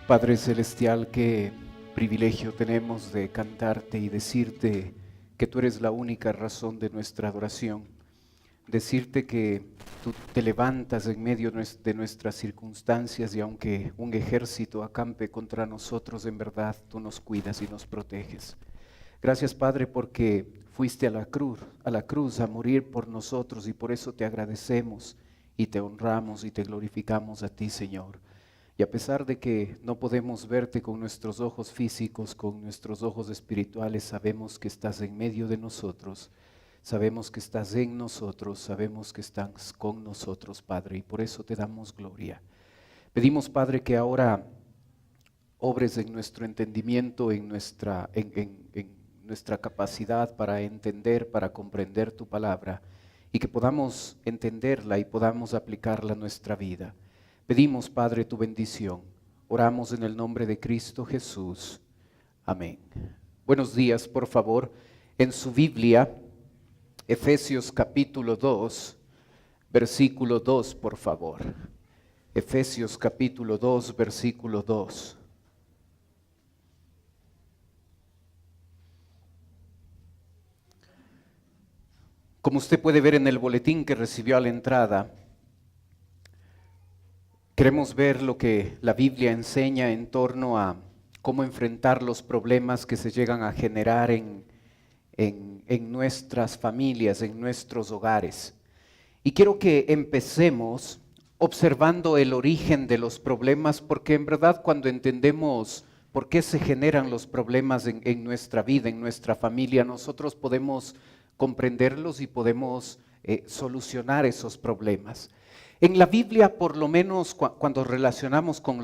Padre Celestial, qué privilegio tenemos de cantarte y decirte que tú eres la única razón de nuestra adoración. Decirte que tú te levantas en medio de nuestras circunstancias y aunque un ejército acampe contra nosotros, en verdad tú nos cuidas y nos proteges. Gracias, Padre, porque fuiste a la cruz a morir por nosotros, y por eso te agradecemos y te honramos y te glorificamos a ti, Señor. Y a pesar de que no podemos verte con nuestros ojos físicos, con nuestros ojos espirituales, sabemos que estás en medio de nosotros, sabemos que estás en nosotros, sabemos que estás con nosotros, Padre, y por eso te damos gloria. Pedimos, Padre, que ahora obres en nuestro entendimiento, en nuestra capacidad para entender, para comprender tu palabra, y que podamos entenderla y podamos aplicarla a nuestra vida. Pedimos, Padre, tu bendición. Oramos en el nombre de Cristo Jesús. Amén. Buenos días, por favor. En su Biblia, Efesios capítulo 2, versículo 2, por favor. Efesios capítulo 2, versículo 2. Como usted puede ver en el boletín que recibió a la entrada, queremos ver lo que la Biblia enseña en torno a cómo enfrentar los problemas que se llegan a generar en nuestras familias, en nuestros hogares. Y quiero que empecemos observando el origen de los problemas, porque en verdad cuando entendemos por qué se generan los problemas en nuestra vida, en nuestra familia, nosotros podemos comprenderlos y podemos solucionar esos problemas. En la Biblia, por lo menos cuando relacionamos con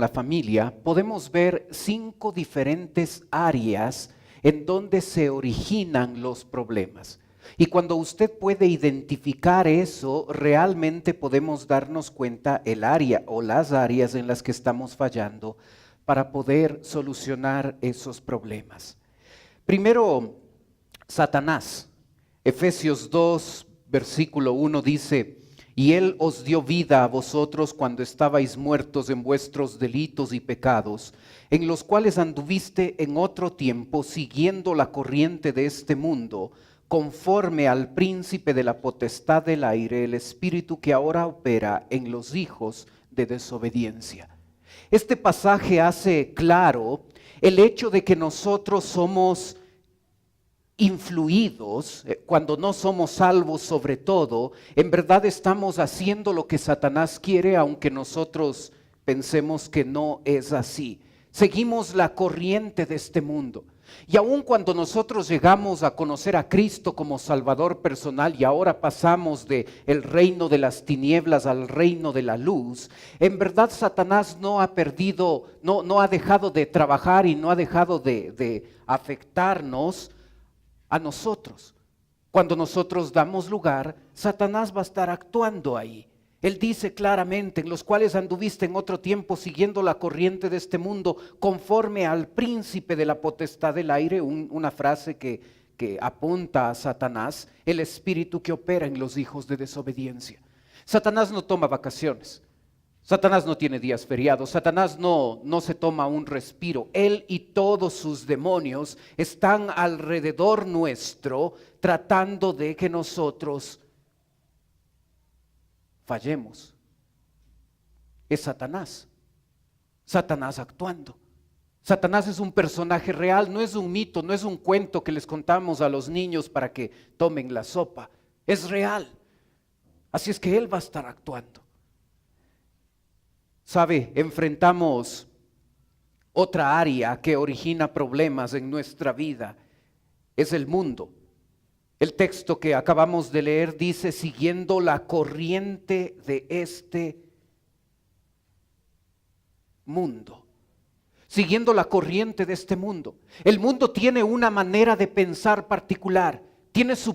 la familia, podemos ver 5 diferentes áreas en donde se originan los problemas. Y cuando usted puede identificar eso, realmente podemos darnos cuenta el área o las áreas en las que estamos fallando para poder solucionar esos problemas. Primero, Satanás. Efesios 2, versículo 1 dice: y Él os dio vida a vosotros cuando estabais muertos en vuestros delitos y pecados, en los cuales anduviste en otro tiempo, siguiendo la corriente de este mundo, conforme al príncipe de la potestad del aire, el espíritu que ahora opera en los hijos de desobediencia. Este pasaje hace claro el hecho de que nosotros somos influidos, cuando no somos salvos sobre todo, en verdad estamos haciendo lo que Satanás quiere, aunque nosotros pensemos que no es así. Seguimos la corriente de este mundo. Y aun cuando nosotros llegamos a conocer a Cristo como Salvador personal y ahora pasamos del reino de las tinieblas al reino de la luz, en verdad Satanás no ha perdido, no ha dejado de trabajar y no ha dejado de afectarnos a nosotros. Cuando nosotros damos lugar, Satanás va a estar actuando ahí. Él dice claramente: en los cuales anduviste en otro tiempo siguiendo la corriente de este mundo, conforme al príncipe de la potestad del aire, una frase que apunta a Satanás, el espíritu que opera en los hijos de desobediencia. Satanás no toma vacaciones. Satanás no tiene días feriados, Satanás no se toma un respiro. Él y todos sus demonios están alrededor nuestro tratando de que nosotros fallemos. Es Satanás actuando. Satanás es un personaje real, no es un mito, no es un cuento que les contamos a los niños para que tomen la sopa. Es real. Así es que él va a estar actuando. Sabe, enfrentamos otra área que origina problemas en nuestra vida, es el mundo. El texto que acabamos de leer dice: siguiendo la corriente de este mundo. Siguiendo la corriente de este mundo. El mundo tiene una manera de pensar particular. Tiene sus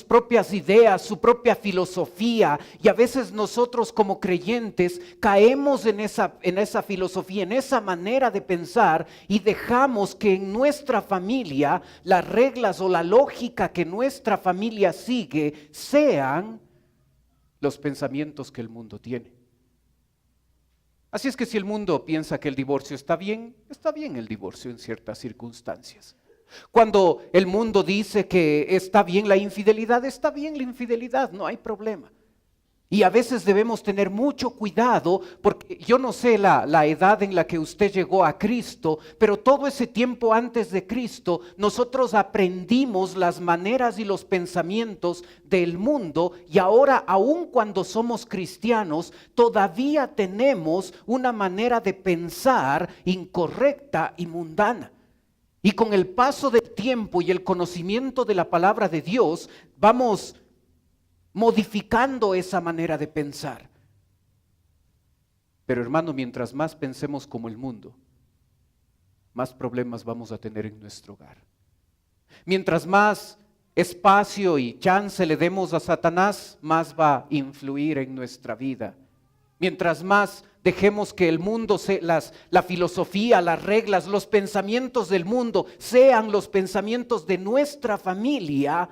propias ideas, su propia filosofía, y a veces nosotros como creyentes caemos en esa filosofía, en esa manera de pensar, y dejamos que en nuestra familia las reglas o la lógica que nuestra familia sigue sean los pensamientos que el mundo tiene. Así es que si el mundo piensa que el divorcio está bien el divorcio en ciertas circunstancias. Cuando el mundo dice que está bien la infidelidad, no hay problema. Y a veces debemos tener mucho cuidado porque yo no sé la edad en la que usted llegó a Cristo, pero todo ese tiempo antes de Cristo nosotros aprendimos las maneras y los pensamientos del mundo y ahora aun cuando somos cristianos todavía tenemos una manera de pensar incorrecta y mundana. Y con el paso del tiempo y el conocimiento de la palabra de Dios vamos modificando esa manera de pensar. Pero hermano, mientras más pensemos como el mundo, más problemas vamos a tener en nuestro hogar. Mientras más espacio y chance le demos a Satanás, más va a influir en nuestra vida. Mientras más dejemos que el mundo, la filosofía, las reglas, los pensamientos del mundo sean los pensamientos de nuestra familia,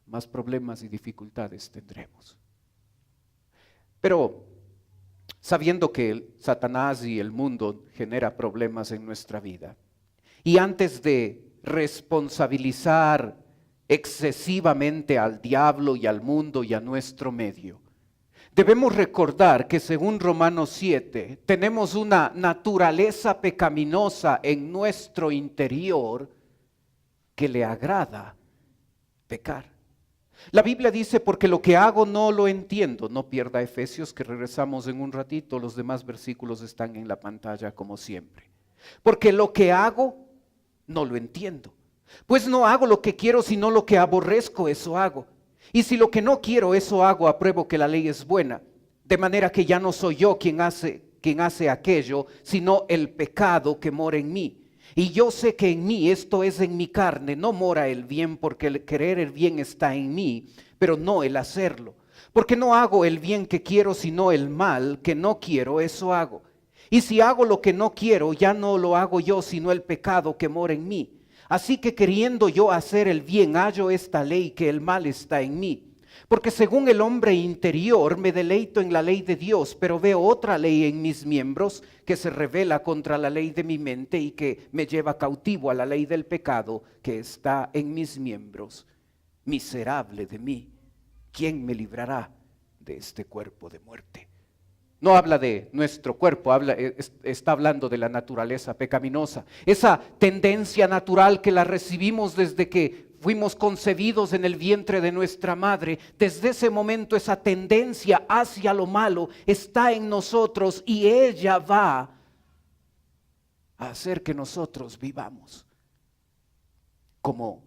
más problemas y dificultades tendremos. Pero sabiendo que Satanás y el mundo genera problemas en nuestra vida, y antes de responsabilizar excesivamente al diablo y al mundo y a nuestro medio, debemos recordar que según Romanos 7, tenemos una naturaleza pecaminosa en nuestro interior que le agrada pecar. La Biblia dice, porque lo que hago no lo entiendo. No pierda Efesios, que regresamos en un ratito. Los demás versículos están en la pantalla como siempre. Porque lo que hago no lo entiendo. Pues no hago lo que quiero, sino lo que aborrezco, eso hago. Y si lo que no quiero, eso hago, apruebo que la ley es buena. De manera que ya no soy yo quien hace aquello, sino el pecado que mora en mí. Y yo sé que en mí, esto es en mi carne, no mora el bien, porque el querer el bien está en mí, pero no el hacerlo. Porque no hago el bien que quiero, sino el mal que no quiero, eso hago. Y si hago lo que no quiero, ya no lo hago yo, sino el pecado que mora en mí. Así que queriendo yo hacer el bien, hallo esta ley, que el mal está en mí. Porque según el hombre interior me deleito en la ley de Dios, pero veo otra ley en mis miembros que se revela contra la ley de mi mente y que me lleva cautivo a la ley del pecado que está en mis miembros. Miserable de mí, ¿quién me librará de este cuerpo de muerte? No habla de nuestro cuerpo, está hablando de la naturaleza pecaminosa. Esa tendencia natural que la recibimos desde que fuimos concebidos en el vientre de nuestra madre. Desde ese momento esa tendencia hacia lo malo está en nosotros y ella va a hacer que nosotros vivamos como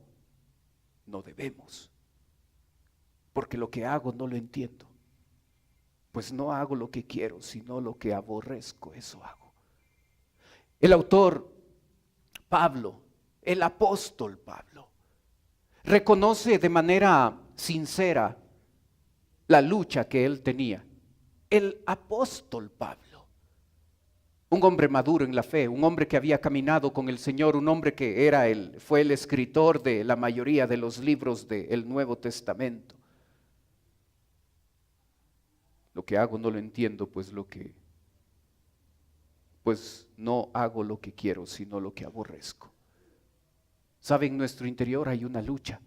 no debemos. Porque lo que hago no lo entiendo. Pues no hago lo que quiero, sino lo que aborrezco, eso hago. El autor Pablo, el apóstol Pablo, reconoce de manera sincera la lucha que él tenía. El apóstol Pablo, un hombre maduro en la fe, un hombre que había caminado con el Señor, un hombre que fue el escritor de la mayoría de los libros del Nuevo Testamento. Lo que hago no lo entiendo, pues no hago lo que quiero, sino lo que aborrezco. ¿Sabe? En nuestro interior hay una lucha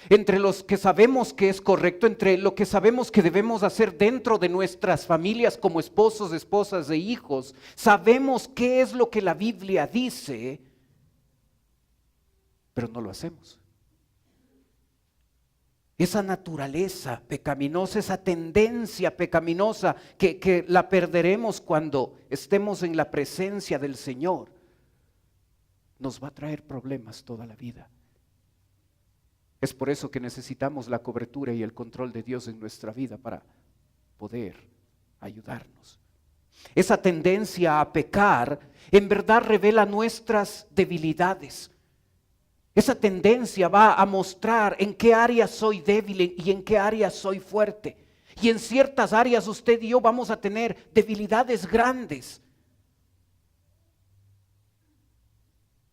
entre los que sabemos que es correcto, entre lo que sabemos que debemos hacer dentro de nuestras familias como esposos, esposas e hijos. Sabemos qué es lo que la Biblia dice, pero no lo hacemos. Esa naturaleza pecaminosa, esa tendencia pecaminosa que la perderemos cuando estemos en la presencia del Señor, nos va a traer problemas toda la vida. Es por eso que necesitamos la cobertura y el control de Dios en nuestra vida para poder ayudarnos. Esa tendencia a pecar en verdad revela nuestras debilidades. Esa tendencia va a mostrar en qué áreas soy débil y en qué áreas soy fuerte. Y en ciertas áreas usted y yo vamos a tener debilidades grandes.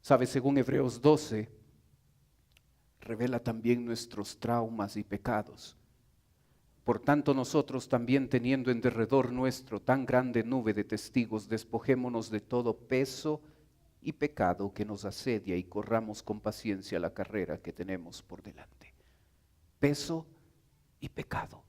¿Sabe? Según Hebreos 12, revela también nuestros traumas y pecados. Por tanto, nosotros también, teniendo en derredor nuestro tan grande nube de testigos, despojémonos de todo peso y pecado que nos asedia y corramos con paciencia la carrera que tenemos por delante. Peso y pecado.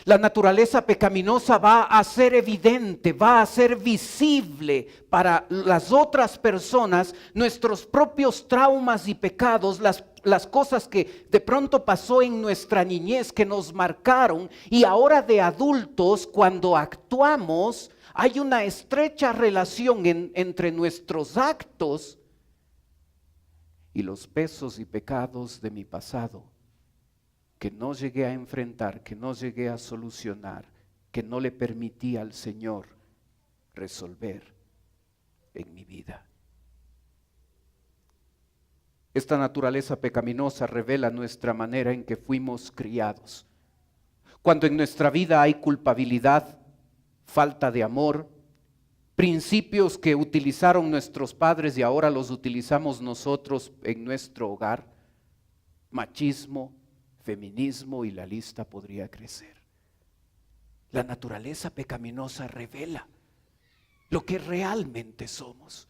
La naturaleza pecaminosa va a ser evidente, va a ser visible para las otras personas, nuestros propios traumas y pecados, las cosas que de pronto pasó en nuestra niñez que nos marcaron, y ahora de adultos, cuando actuamos, hay una estrecha relación entre nuestros actos y los pesos y pecados de mi pasado, que no llegué a enfrentar, que no llegué a solucionar, que no le permití al Señor resolver en mi vida. Esta naturaleza pecaminosa revela nuestra manera en que fuimos criados. Cuando en nuestra vida hay culpabilidad, falta de amor, principios que utilizaron nuestros padres y ahora los utilizamos nosotros en nuestro hogar, machismo, feminismo, y la lista podría crecer. La naturaleza pecaminosa revela lo que realmente somos.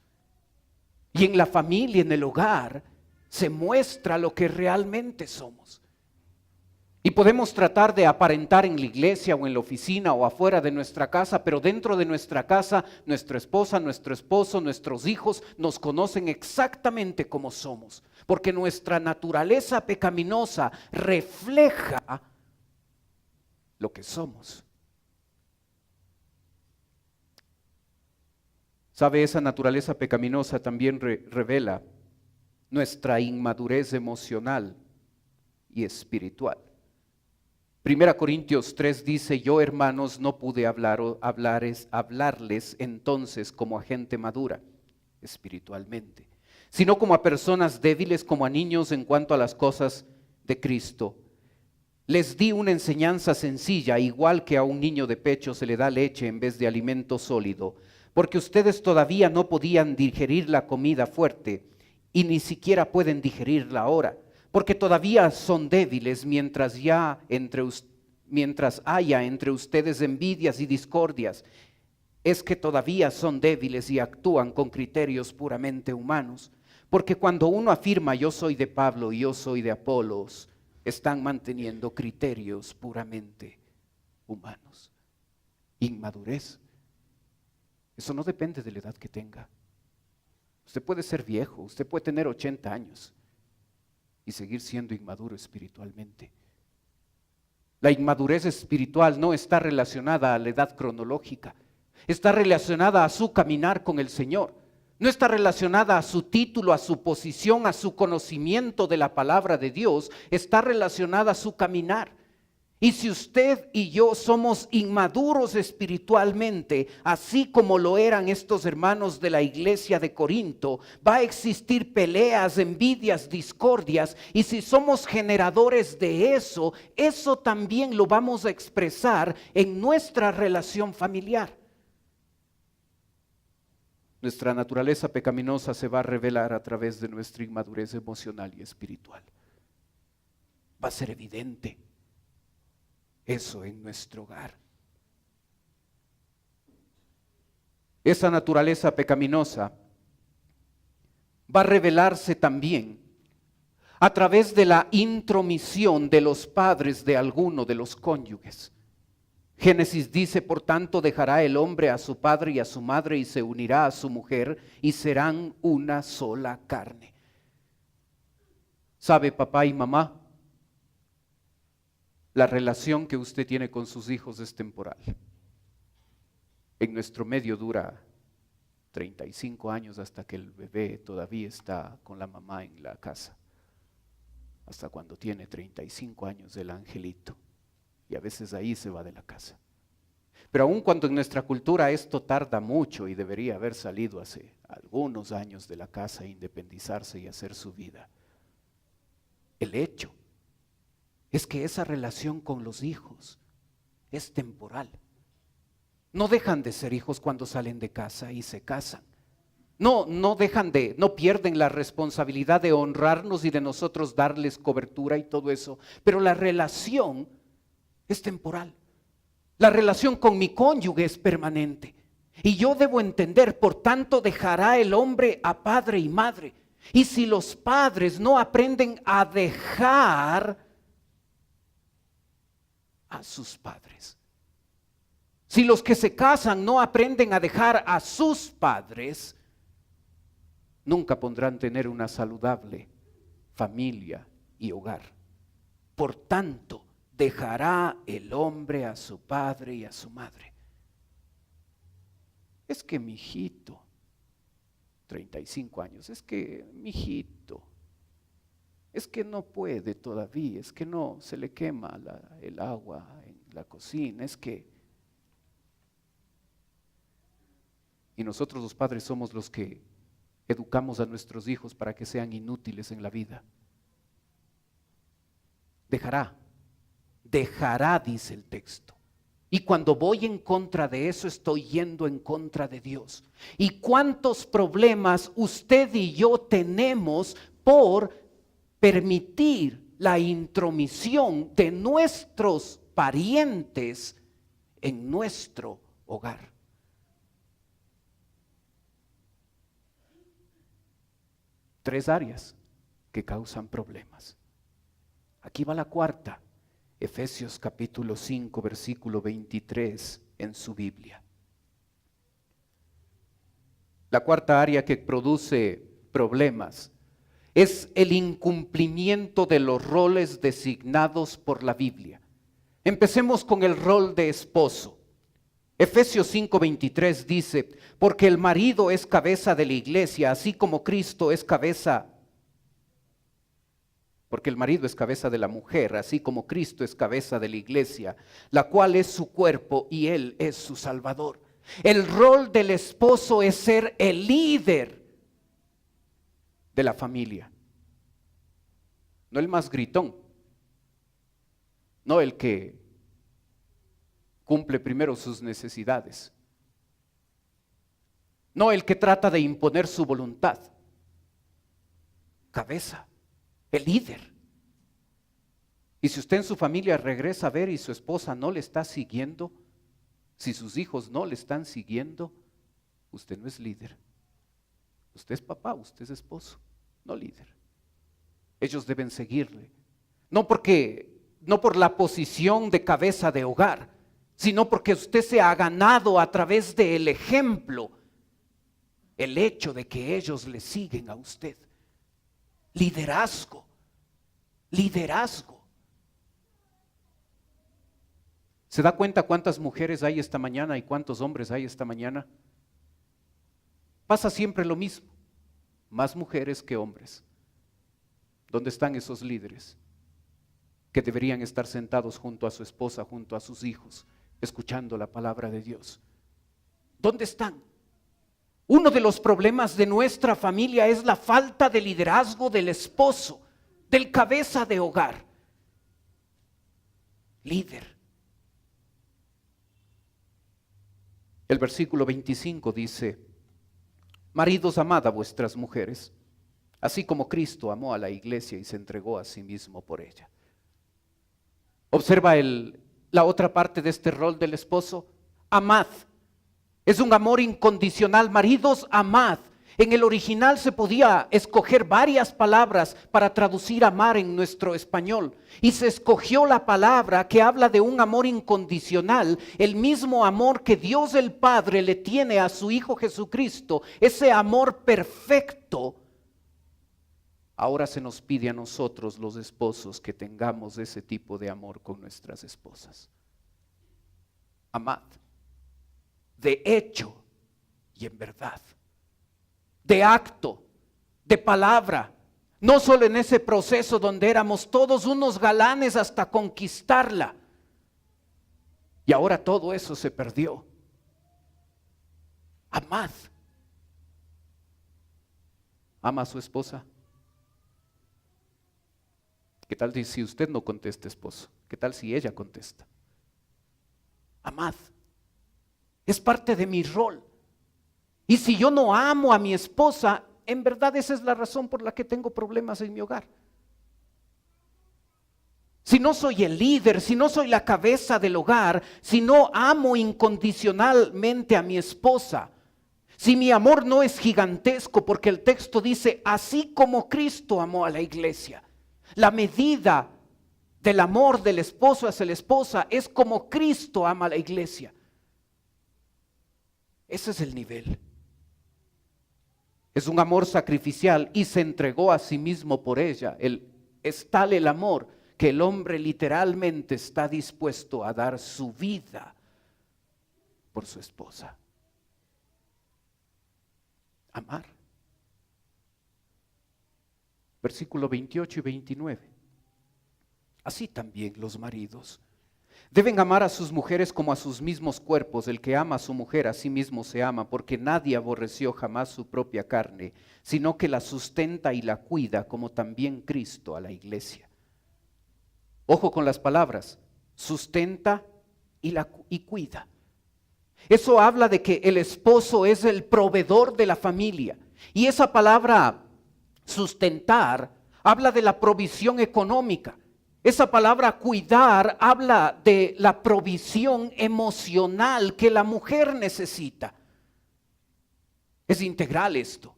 Y en la familia, en el hogar, se muestra lo que realmente somos. Y podemos tratar de aparentar en la iglesia o en la oficina o afuera de nuestra casa, pero dentro de nuestra casa, nuestra esposa, nuestro esposo, nuestros hijos nos conocen exactamente como somos, porque nuestra naturaleza pecaminosa refleja lo que somos. ¿Sabe? Esa naturaleza pecaminosa también revela nuestra inmadurez emocional y espiritual. 1 Corintios 3 dice: yo, hermanos, no pude hablarles entonces como a gente madura espiritualmente, sino como a personas débiles, como a niños en cuanto a las cosas de Cristo. Les di una enseñanza sencilla, igual que a un niño de pecho se le da leche en vez de alimento sólido, porque ustedes todavía no podían digerir la comida fuerte y ni siquiera pueden digerirla ahora, porque todavía son débiles mientras haya entre ustedes envidias y discordias. Es que todavía son débiles y actúan con criterios puramente humanos. Porque cuando uno afirma yo soy de Pablo y yo soy de Apolos, están manteniendo criterios puramente humanos. Inmadurez. Eso no depende de la edad que tenga. Usted puede ser viejo, usted puede tener 80 años y seguir siendo inmaduro espiritualmente. La inmadurez espiritual no está relacionada a la edad cronológica, está relacionada a su caminar con el Señor. No está relacionada a su título, a su posición, a su conocimiento de la palabra de Dios, está relacionada a su caminar. Y si usted y yo somos inmaduros espiritualmente, así como lo eran estos hermanos de la iglesia de Corinto, va a existir peleas, envidias, discordias, y si somos generadores de eso, eso también lo vamos a expresar en nuestra relación familiar. Nuestra naturaleza pecaminosa se va a revelar a través de nuestra inmadurez emocional y espiritual. Va a ser evidente eso en nuestro hogar. Esa naturaleza pecaminosa va a revelarse también a través de la intromisión de los padres de alguno de los cónyuges. Génesis dice: por tanto dejará el hombre a su padre y a su madre y se unirá a su mujer y serán una sola carne. ¿Sabe, papá y mamá? La relación que usted tiene con sus hijos es temporal. En nuestro medio dura 35 años hasta que el bebé todavía está con la mamá en la casa. Hasta cuando tiene 35 años el angelito. Y a veces ahí se va de la casa. Pero aun cuando en nuestra cultura esto tarda mucho y debería haber salido hace algunos años de la casa, independizarse y hacer su vida, el hecho es que esa relación con los hijos es temporal. No dejan de ser hijos cuando salen de casa y se casan. No pierden la responsabilidad de honrarnos y de nosotros darles cobertura y todo eso, pero la relación es temporal. La relación con mi cónyuge es permanente. Y yo debo entender, por tanto, dejará el hombre a padre y madre. Y si los padres no aprenden a dejar a sus padres, si los que se casan no aprenden a dejar a sus padres, nunca podrán tener una saludable familia y hogar. Por tanto, dejará el hombre a su padre y a su madre. Es que mi hijito, 35 años, es que mi hijito, es que no puede todavía, es que no se le quema el agua en la cocina, es que... Y nosotros los padres somos los que educamos a nuestros hijos para que sean inútiles en la vida. Dejará, dice el texto. Y cuando voy en contra de eso, estoy yendo en contra de Dios. ¿Y cuántos problemas usted y yo tenemos por permitir la intromisión de nuestros parientes en nuestro hogar? Tres áreas que causan problemas. Aquí va la cuarta. Efesios capítulo 5, versículo 23 en su Biblia. La cuarta área que produce problemas es el incumplimiento de los roles designados por la Biblia. Empecemos con el rol de esposo. Efesios 5:23 dice, porque el marido es cabeza de la iglesia, así como Cristo es cabeza. Porque el marido es cabeza de la mujer, así como Cristo es cabeza de la iglesia, la cual es su cuerpo y Él es su Salvador. El rol del esposo es ser el líder de la familia. No el más gritón, no el que cumple primero sus necesidades, no el que trata de imponer su voluntad. Cabeza. El líder. Y si usted en su familia regresa a ver y su esposa no le está siguiendo, si sus hijos no le están siguiendo, usted no es líder. Usted es papá, usted es esposo, no líder. Ellos deben seguirle. No por la posición de cabeza de hogar, sino porque usted se ha ganado a través del ejemplo el hecho de que ellos le siguen a usted. Liderazgo. ¿Se da cuenta cuántas mujeres hay esta mañana y cuántos hombres hay esta mañana? Pasa siempre lo mismo, más mujeres que hombres. ¿Dónde están esos líderes que deberían estar sentados junto a su esposa, junto a sus hijos, escuchando la palabra de Dios? ¿Dónde están? Uno de los problemas de nuestra familia es la falta de liderazgo del esposo, del cabeza de hogar. Líder. El versículo 25 dice, maridos, amad a vuestras mujeres, así como Cristo amó a la iglesia y se entregó a sí mismo por ella. Observa la otra parte de este rol del esposo. Amad. Es un amor incondicional. Maridos, amad. En el original se podía escoger varias palabras para traducir amar en nuestro español. Y se escogió la palabra que habla de un amor incondicional, el mismo amor que Dios el Padre le tiene a su Hijo Jesucristo, ese amor perfecto. Ahora se nos pide a nosotros los esposos que tengamos ese tipo de amor con nuestras esposas. Amad. De hecho y en verdad, de acto, de palabra, no solo en ese proceso donde éramos todos unos galanes hasta conquistarla, y ahora todo eso se perdió. Amad. ¿Ama a su esposa? ¿Qué tal si usted no contesta, esposo? ¿Qué tal si ella contesta? Amad. Es parte de mi rol. Y si yo no amo a mi esposa, en verdad esa es la razón por la que tengo problemas en mi hogar. si no soy el líder, si no soy la cabeza del hogar, si no amo incondicionalmente a mi esposa, si mi amor no es gigantesco, porque el texto dice, así como Cristo amó a la iglesia, la medida del amor del esposo hacia la esposa es como Cristo ama a la iglesia. Ese es el nivel. Es un amor sacrificial y se entregó a sí mismo por ella. Es tal el amor que el hombre literalmente está dispuesto a dar su vida por su esposa. Amar. Versículo 28 y 29. Así también los maridos deben amar a sus mujeres como a sus mismos cuerpos. El que ama a su mujer a sí mismo se ama, porque nadie aborreció jamás su propia carne, sino que la sustenta y la cuida, como también Cristo a la iglesia. Ojo con las palabras, sustenta y cuida. Eso habla de que el esposo es el proveedor de la familia. Y esa palabra sustentar habla de la provisión económica. Esa palabra cuidar habla de la provisión emocional que la mujer necesita. Es integral esto.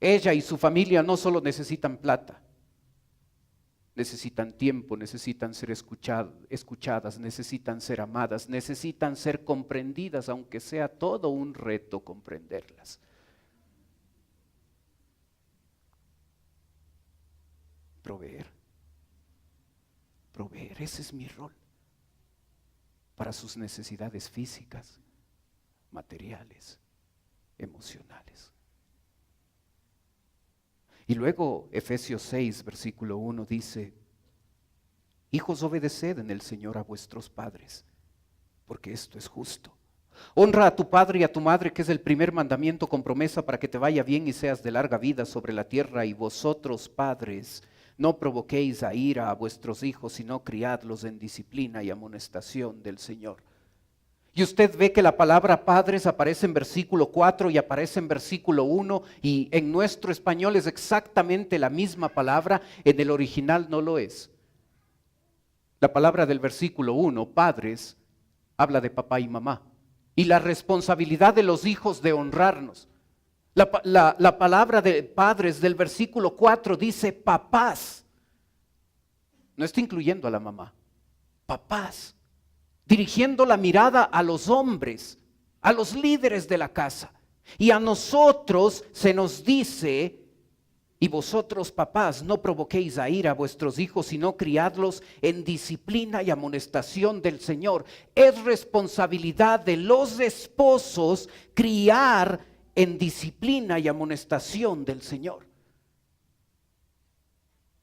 Ella y su familia no solo necesitan plata, necesitan tiempo, necesitan ser escuchadas, necesitan ser amadas, necesitan ser comprendidas, aunque sea todo un reto comprenderlas. Proveer, ese es mi rol, para sus necesidades físicas, materiales, emocionales. Y luego Efesios 6, versículo 1 dice, hijos, obedeced en el Señor a vuestros padres, porque esto es justo. Honra a tu padre y a tu madre, que es el primer mandamiento con promesa para que te vaya bien y seas de larga vida sobre la tierra. Y vosotros, padres, no provoquéis a ira a vuestros hijos, sino criadlos en disciplina y amonestación del Señor. Y usted ve que la palabra padres aparece en versículo 4 y aparece en versículo 1, y en nuestro español es exactamente la misma palabra, en el original no lo es. La palabra del versículo 1, padres, habla de papá y mamá, y la responsabilidad de los hijos de honrarnos. La palabra de padres del versículo 4 dice papás. No está incluyendo a la mamá. Papás. Dirigiendo la mirada a los hombres, a los líderes de la casa. Y a nosotros se nos dice, y vosotros papás no provoquéis a ira a vuestros hijos, sino criadlos en disciplina y amonestación del Señor. Es responsabilidad de los esposos criar en disciplina y amonestación del Señor.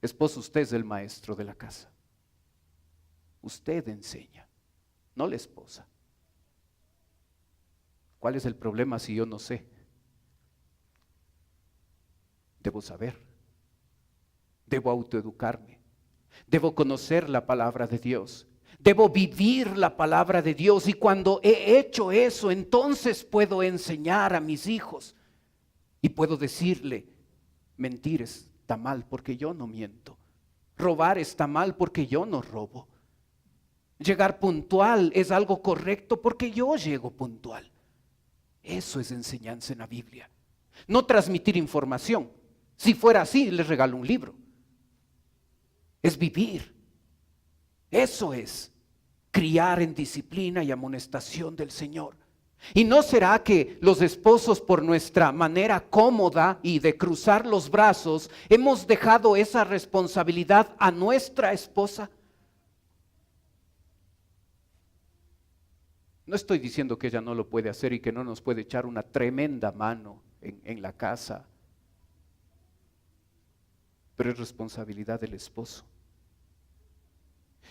Esposo, usted es el maestro de la casa. Usted enseña, no la esposa. ¿Cuál es el problema si yo no sé? Debo saber, debo autoeducarme, debo conocer la palabra de Dios, debo vivir la palabra de Dios, y cuando he hecho eso, entonces puedo enseñar a mis hijos y puedo decirle, mentir está mal porque yo no miento, robar está mal porque yo no robo, llegar puntual es algo correcto porque yo llego puntual. Eso es enseñanza en la Biblia, no transmitir información. Si fuera así, les regalo un libro. Es vivir. Eso es criar en disciplina y amonestación del Señor. ¿Y no será que los esposos, por nuestra manera cómoda y de cruzar los brazos, hemos dejado esa responsabilidad a nuestra esposa? No estoy diciendo que ella no lo puede hacer y que no nos puede echar una tremenda mano en la casa, pero es responsabilidad del esposo.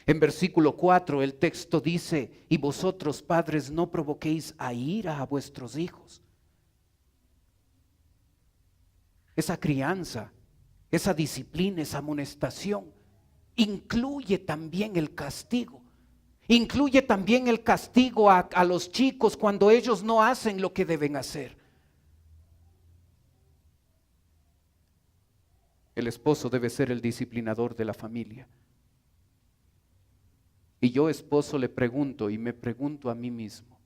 En versículo 4 el texto dice, y vosotros padres no provoquéis a ira a vuestros hijos. Esa crianza, esa disciplina, esa amonestación incluye también el castigo. Incluye también el castigo a los chicos cuando ellos no hacen lo que deben hacer. El esposo debe ser el disciplinador de la familia. Y yo, esposo, le pregunto y me pregunto a mí mismo,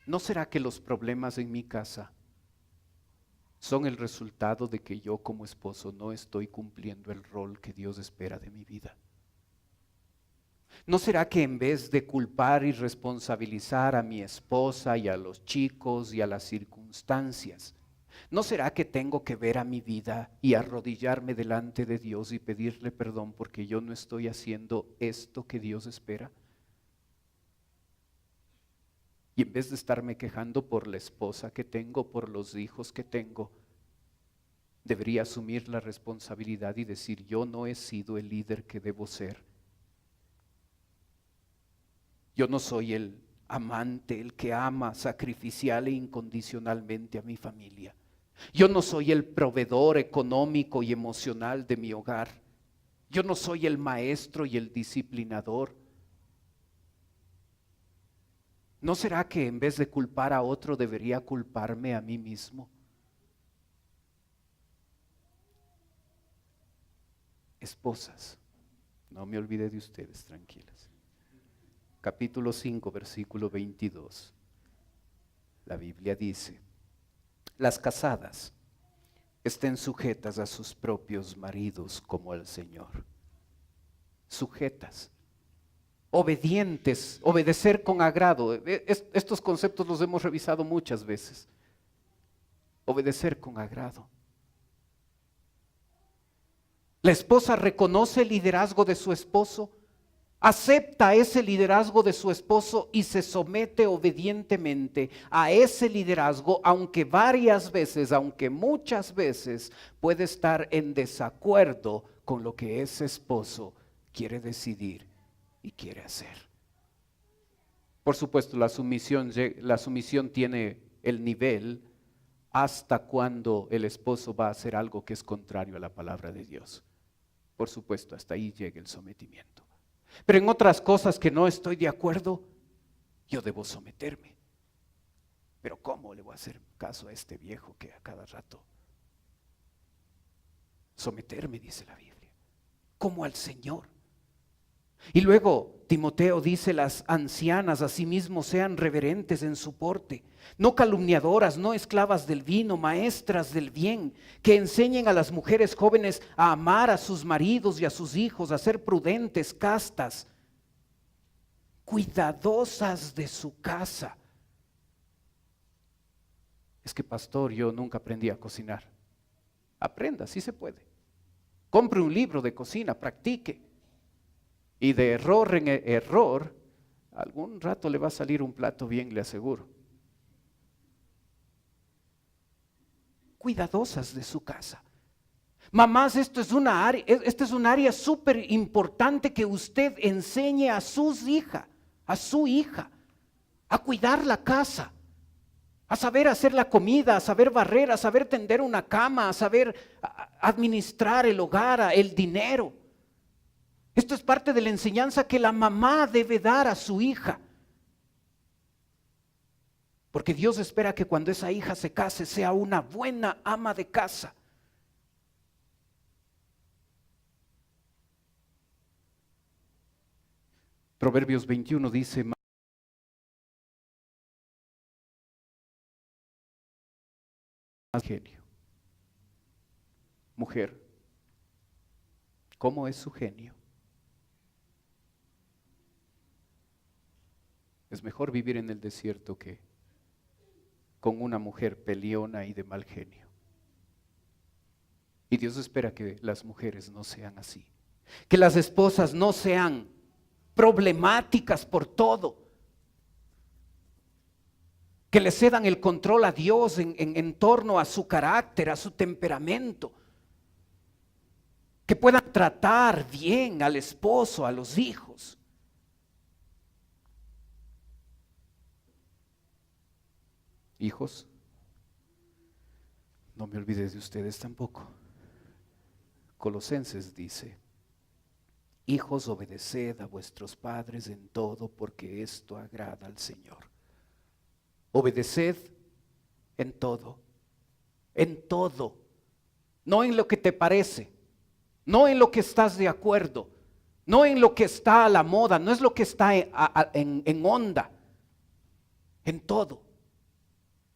¿no será que los problemas en mi casa son el resultado de que yo como esposo no estoy cumpliendo el rol que Dios espera de mi vida? ¿No será que en vez de culpar y responsabilizar a mi esposa y a los chicos y a las circunstancias, ¿no será que tengo que ver a mi vida y arrodillarme delante de Dios y pedirle perdón porque yo no estoy haciendo esto que Dios espera? Y en vez de estarme quejando por la esposa que tengo, por los hijos que tengo, debería asumir la responsabilidad y decir, yo no he sido el líder que debo ser. Yo no soy el amante, el que ama sacrificial e incondicionalmente a mi familia. Yo no soy el proveedor económico y emocional de mi hogar. Yo no soy el maestro y el disciplinador. ¿No será que en vez de culpar a otro debería culparme a mí mismo? Esposas, no me olvide de ustedes, tranquilas. Capítulo 5, versículo 22. La Biblia dice, las casadas estén sujetas a sus propios maridos como al Señor. Sujetas. Obedientes, obedecer con agrado. Estos conceptos los hemos revisado muchas veces. Obedecer con agrado. La esposa reconoce el liderazgo de su esposo, acepta ese liderazgo de su esposo y se somete obedientemente a ese liderazgo, aunque varias veces, aunque muchas veces puede estar en desacuerdo con lo que ese esposo quiere decidir y quiere hacer. Por supuesto, la sumisión tiene el nivel hasta cuando el esposo va a hacer algo que es contrario a la palabra de Dios. Por supuesto, hasta ahí llega el sometimiento. Pero en otras cosas que no estoy de acuerdo, yo debo someterme. Pero ¿cómo le voy a hacer caso a este viejo que a cada rato? Someterme, dice la Biblia, como al Señor. Y luego Timoteo dice, las ancianas asimismo sean reverentes en su porte, no calumniadoras, no esclavas del vino, maestras del bien, que enseñen a las mujeres jóvenes a amar a sus maridos y a sus hijos, a ser prudentes, castas, cuidadosas de su casa. Es que, pastor, yo nunca aprendí a cocinar. Aprenda, sí se puede. Compre un libro de cocina, practique. Y de error en error, algún rato le va a salir un plato bien, le aseguro. Cuidadosas de su casa. Mamás, esta es un área súper importante que usted enseñe a su hija a cuidar la casa, a saber hacer la comida, a saber barrer, a saber tender una cama, a saber administrar el hogar, el dinero. Esto es parte de la enseñanza que la mamá debe dar a su hija. Porque Dios espera que cuando esa hija se case sea una buena ama de casa. Proverbios 21 dice, genio. Mujer, ¿cómo es su genio? Es mejor vivir en el desierto que con una mujer peleona y de mal genio. Y Dios espera que las mujeres no sean así, que las esposas no sean problemáticas por todo, que le cedan el control a Dios en torno a su carácter, a su temperamento, que puedan tratar bien al esposo, a los hijos. Hijos, no me olvides de ustedes tampoco. Colosenses dice, hijos, obedeced a vuestros padres en todo, porque esto agrada al Señor. Obedeced en todo, no en lo que te parece, no en lo que estás de acuerdo, no en lo que está a la moda, no es lo que está en onda, en todo.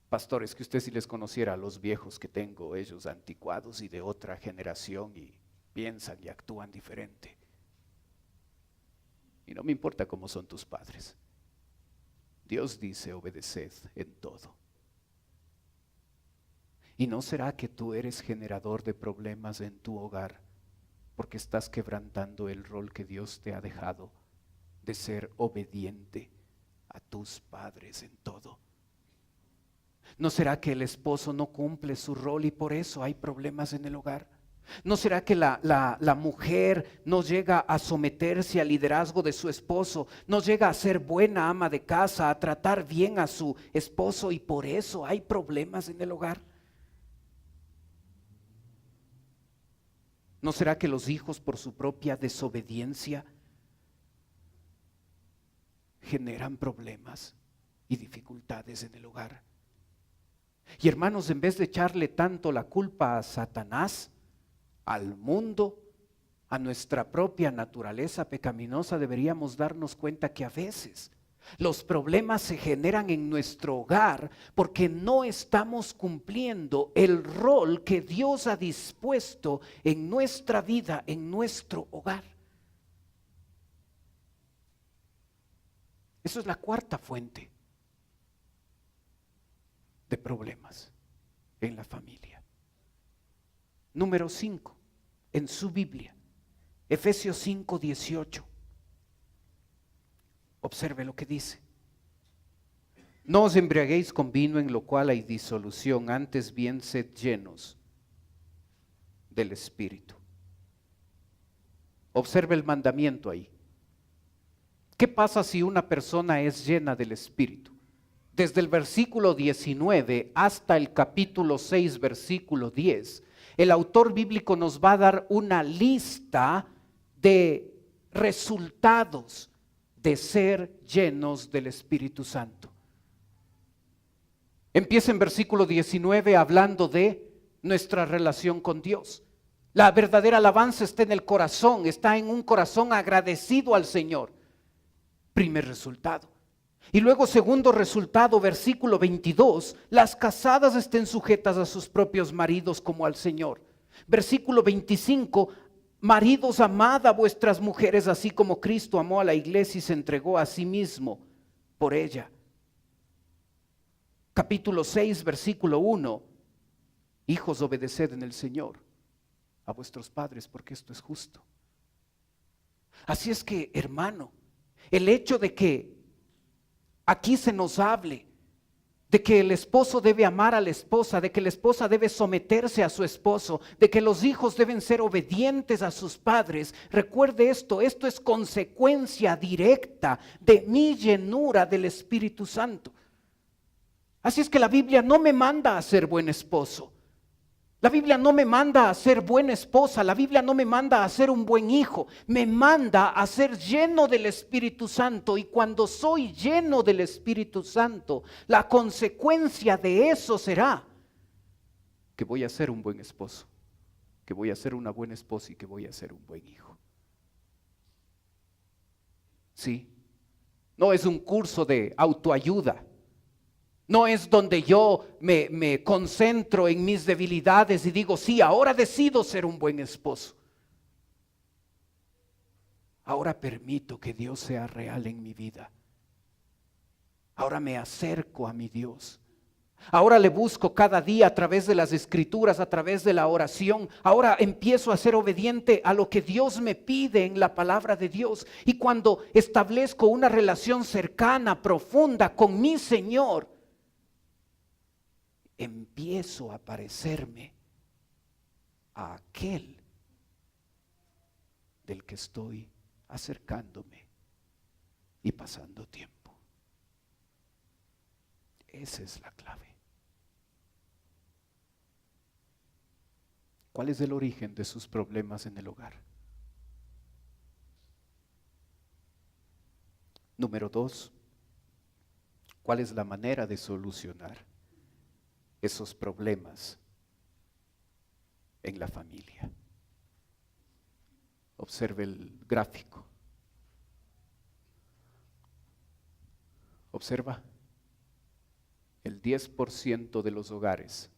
Pastores, que usted si les conociera a los viejos que tengo, ellos anticuados y de otra generación y piensan y actúan diferente. Y no me importa cómo son tus padres. Dios dice, obedeced en todo. ¿Y no será que tú eres generador de problemas en tu hogar porque estás quebrantando el rol que Dios te ha dejado de ser obediente a tus padres en todo? ¿No será que el esposo no cumple su rol y por eso hay problemas en el hogar? ¿No será que la mujer no llega a someterse al liderazgo de su esposo, no llega a ser buena ama de casa, a tratar bien a su esposo y por eso hay problemas en el hogar? ¿No será que los hijos por su propia desobediencia generan problemas y dificultades en el hogar? Y hermanos, en vez de echarle tanto la culpa a Satanás, al mundo, a nuestra propia naturaleza pecaminosa, deberíamos darnos cuenta que a veces los problemas se generan en nuestro hogar porque no estamos cumpliendo el rol que Dios ha dispuesto en nuestra vida, en nuestro hogar. Eso es la cuarta fuente de problemas en la familia. Número 5, en su Biblia, Efesios 5:18. Observe lo que dice. No os embriaguéis con vino en lo cual hay disolución, antes bien sed llenos del Espíritu. Observe el mandamiento ahí. ¿Qué pasa si una persona es llena del Espíritu? Desde el versículo 19 hasta el capítulo 6, versículo 10, el autor bíblico nos va a dar una lista de resultados de ser llenos del Espíritu Santo. Empieza en versículo 19 hablando de nuestra relación con Dios. La verdadera alabanza está en el corazón, está en un corazón agradecido al Señor. Primer resultado. Y luego segundo resultado, versículo 22, las casadas estén sujetas a sus propios maridos como al Señor. Versículo 25, maridos, amad a vuestras mujeres así como Cristo amó a la iglesia y se entregó a sí mismo por ella. Capítulo 6, versículo 1, hijos, obedeced en el Señor a vuestros padres porque esto es justo. Así es que, hermano, el hecho de que aquí se nos hable de que el esposo debe amar a la esposa, de que la esposa debe someterse a su esposo, de que los hijos deben ser obedientes a sus padres. Recuerde esto es consecuencia directa de mi llenura del Espíritu Santo. Así es que la Biblia no me manda a ser buen esposo. La Biblia no me manda a ser buena esposa, la Biblia no me manda a ser un buen hijo, me manda a ser lleno del Espíritu Santo. Y cuando soy lleno del Espíritu Santo, la consecuencia de eso será que voy a ser un buen esposo, que voy a ser una buena esposa y que voy a ser un buen hijo. Sí, no es un curso de autoayuda. No es donde yo me concentro en mis debilidades y digo, sí, ahora decido ser un buen esposo. Ahora permito que Dios sea real en mi vida. Ahora me acerco a mi Dios. Ahora le busco cada día a través de las escrituras, a través de la oración. Ahora empiezo a ser obediente a lo que Dios me pide en la palabra de Dios. Y cuando establezco una relación cercana, profunda con mi Señor, empiezo a parecerme a aquel del que estoy acercándome y pasando tiempo. Esa es la clave. ¿Cuál es el origen de sus problemas en el hogar? Número 2, ¿cuál es la manera de solucionar esos problemas en la familia? Observe el gráfico. Observa, el 10% de los hogares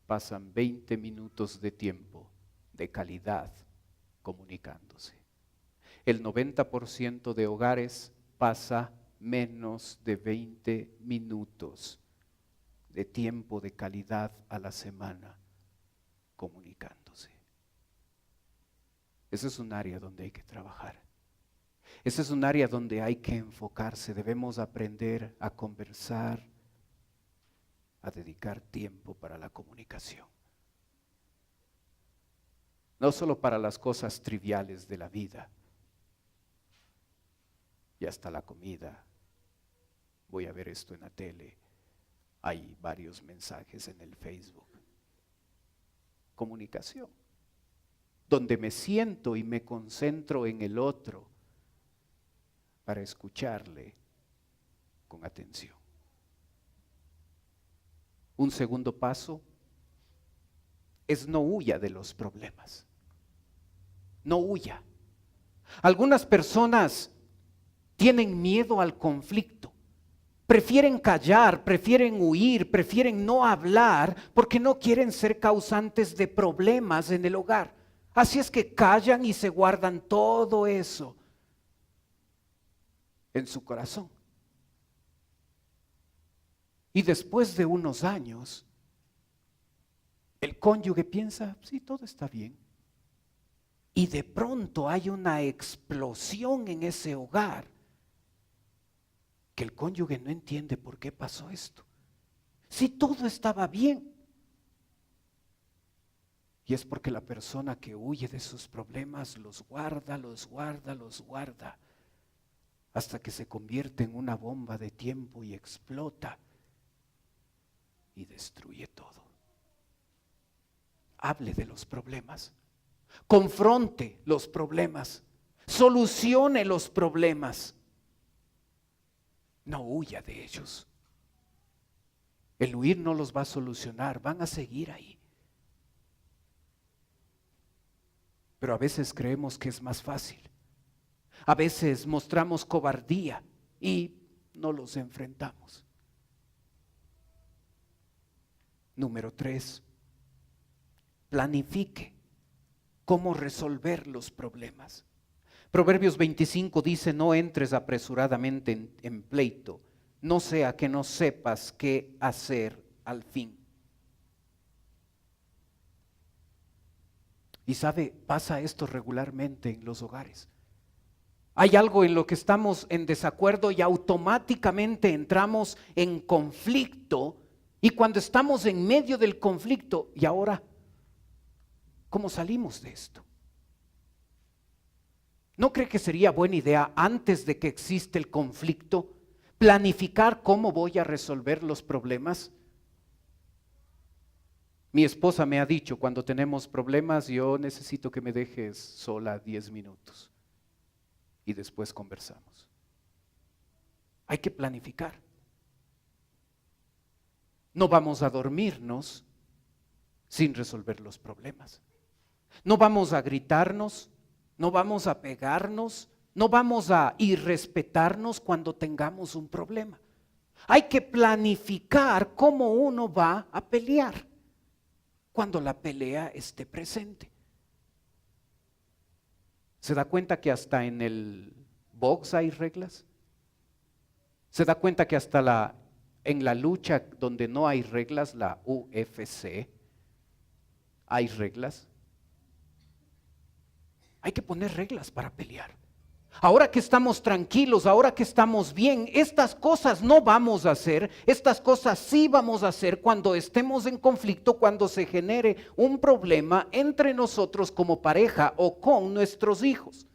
pasan 20 minutos de tiempo de calidad comunicándose. El 90% de hogares pasa menos de 20 minutos de tiempo de calidad a la semana comunicándose. Ese es un área donde hay que trabajar. Ese es un área donde hay que enfocarse. Debemos aprender a conversar, a dedicar tiempo para la comunicación. No solo para las cosas triviales de la vida, y hasta la comida. Voy a ver esto en la tele. Hay varios mensajes en el Facebook. Comunicación, donde me siento y me concentro en el otro para escucharle con atención. Un segundo paso es no huya de los problemas. No huya. Algunas personas tienen miedo al conflicto. Prefieren callar, prefieren huir, prefieren no hablar porque no quieren ser causantes de problemas en el hogar. Así es que callan y se guardan todo eso en su corazón. Y después de unos años, el cónyuge piensa, sí, todo está bien. Y de pronto hay una explosión en ese hogar que el cónyuge no entiende por qué pasó esto. Si todo estaba bien. Y es porque la persona que huye de sus problemas los guarda, los guarda, los guarda, hasta que se convierte en una bomba de tiempo y explota y destruye todo. Hable de los problemas, confronte los problemas, solucione los problemas. No huya de ellos. El huir no los va a solucionar, van a seguir ahí. Pero a veces creemos que es más fácil. A veces mostramos cobardía y no los enfrentamos. Número 3, planifique cómo resolver los problemas. Proverbios 25 dice, no entres apresuradamente en pleito, no sea que no sepas qué hacer al fin. Y sabe, pasa esto regularmente en los hogares. Hay algo en lo que estamos en desacuerdo y automáticamente entramos en conflicto. Y cuando estamos en medio del conflicto, ¿y ahora cómo salimos de esto? ¿No cree que sería buena idea, antes de que exista el conflicto, planificar cómo voy a resolver los problemas? Mi esposa me ha dicho, cuando tenemos problemas, yo necesito que me dejes sola 10 minutos y después conversamos. Hay que planificar. No vamos a dormirnos sin resolver los problemas. No vamos a gritarnos, no vamos a pegarnos, no vamos a irrespetarnos cuando tengamos un problema. Hay que planificar cómo uno va a pelear cuando la pelea esté presente. ¿Se da cuenta que hasta en el box hay reglas? ¿Se da cuenta que hasta en la lucha donde no hay reglas, la UFC, hay reglas? Hay que poner reglas para pelear. Ahora que estamos tranquilos, ahora que estamos bien, estas cosas no vamos a hacer, estas cosas sí vamos a hacer cuando estemos en conflicto, cuando se genere un problema entre nosotros como pareja o con nuestros hijos.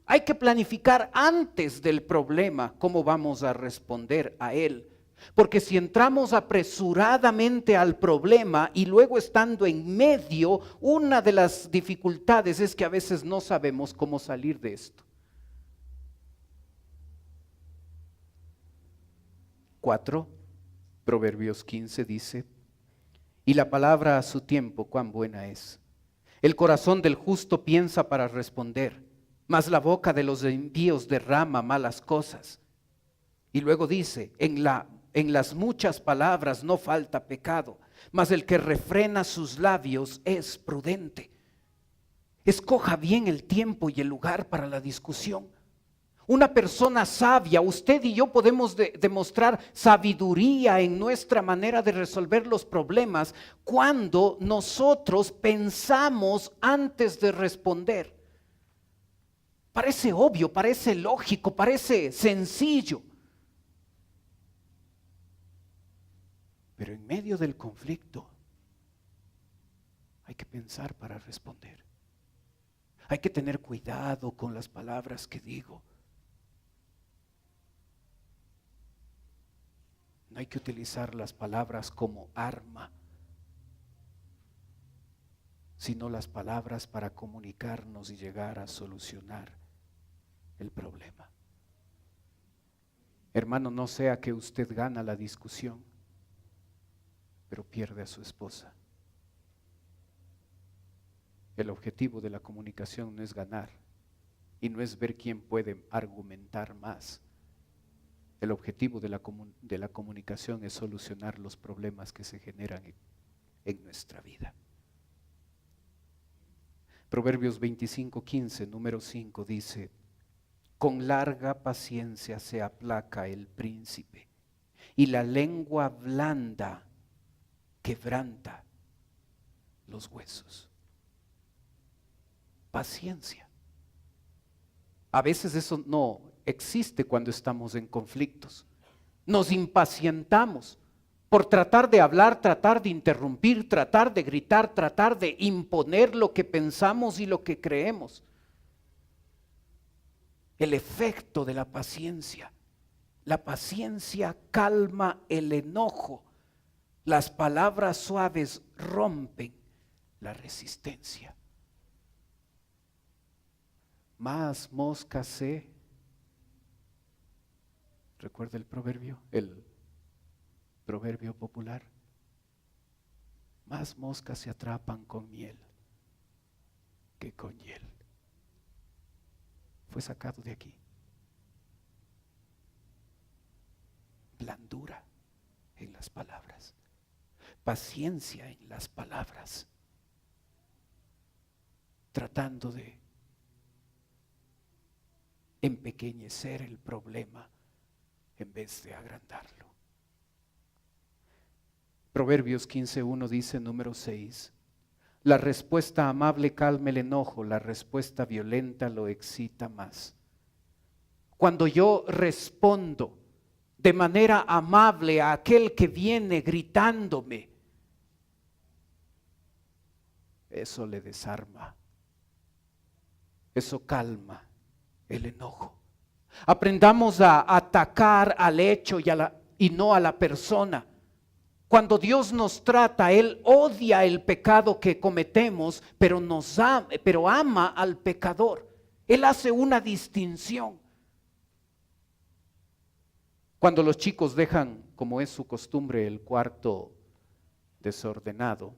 Hay que planificar antes del problema cómo vamos a responder a él. Porque si entramos apresuradamente al problema y luego estando en medio, una de las dificultades es que a veces no sabemos cómo salir de esto. 4, Proverbios 15 dice, y la palabra a su tiempo, cuán buena es. El corazón del justo piensa para responder, mas la boca de los impíos derrama malas cosas. Y luego dice, en las muchas palabras no falta pecado, mas el que refrena sus labios es prudente. Escoja bien el tiempo y el lugar para la discusión. Una persona sabia, usted y yo podemos demostrar sabiduría en nuestra manera de resolver los problemas cuando nosotros pensamos antes de responder. Parece obvio, parece lógico, parece sencillo. Pero en medio del conflicto hay que pensar para responder. Hay que tener cuidado con las palabras que digo. No hay que utilizar las palabras como arma, sino las palabras para comunicarnos y llegar a solucionar el problema. Hermano, no sea que usted gana la discusión, pero pierde a su esposa. El objetivo de la comunicación no es ganar y no es ver quién puede argumentar más. El objetivo de la comunicación es solucionar los problemas que se generan en nuestra vida. Proverbios 25:15, número 5 dice, con larga paciencia se aplaca el príncipe y la lengua blanda quebranta los huesos. Paciencia. A veces eso no existe cuando estamos en conflictos. Nos impacientamos por tratar de hablar, tratar de interrumpir, tratar de gritar, tratar de imponer lo que pensamos y lo que creemos. El efecto de la paciencia. La paciencia calma el enojo. Las palabras suaves rompen la resistencia. Más moscas se, ¿recuerda el proverbio popular? Más moscas se atrapan con miel que con hiel. Fue sacado de aquí. Blandura en las palabras, paciencia en las palabras, tratando de empequeñecer el problema en vez de agrandarlo. Proverbios 15:1 dice, número 6, la respuesta amable calma el enojo, la respuesta violenta lo excita más. Cuando yo respondo de manera amable a aquel que viene gritándome, eso le desarma, eso calma el enojo. Aprendamos a atacar al hecho y no a la persona. Cuando Dios nos trata, Él odia el pecado que cometemos, pero ama al pecador. Él hace una distinción. Cuando los chicos dejan, como es su costumbre, el cuarto desordenado,